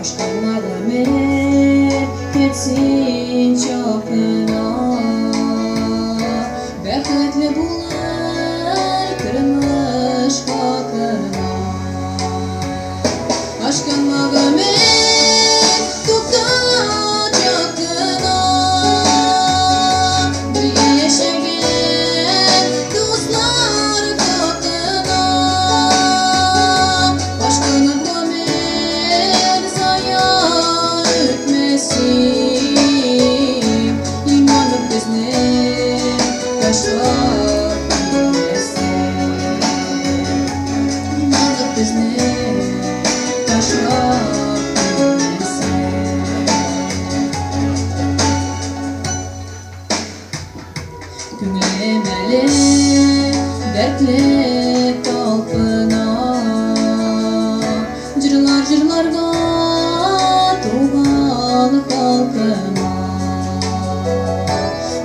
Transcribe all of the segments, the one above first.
Aşkına gömer geçsin çapına, bekletli bular kırmış hakına. Aşkına gömer tutacak yakına, bir yaşayan dostlar hakkına. Aşkına gömer zayan etmesin, imanı bizne taşlar bilmesin, imanı bizne taşlar bilmesin. Günlemeli dertli talpına, cırlar cırlarga tuğal halkına.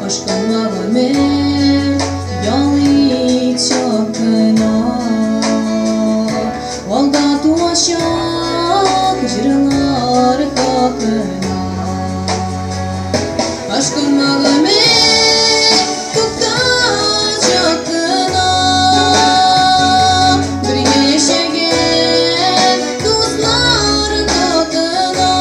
Aşkına gömer yalı çapına, valda tuğaşak cırlar hakına. Aşkına gömer tutacak yakına, bir yaşayan dostlar hakkına.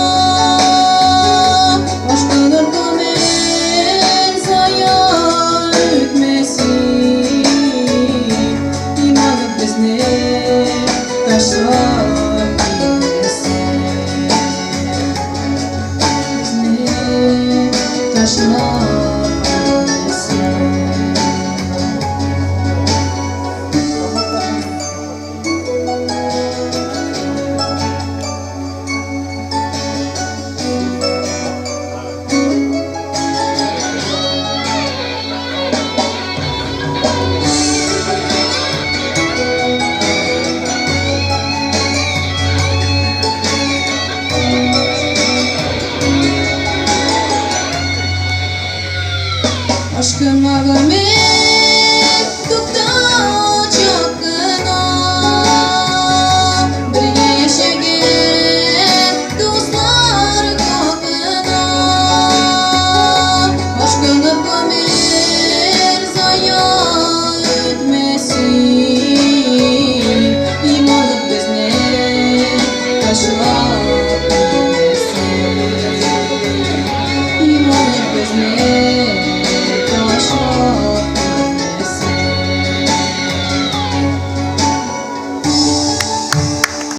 Aşkına gömer zayan etmesin, imanı bizne taşlar bilmesin, bizne taşlar bilmesin. Aşkına gömer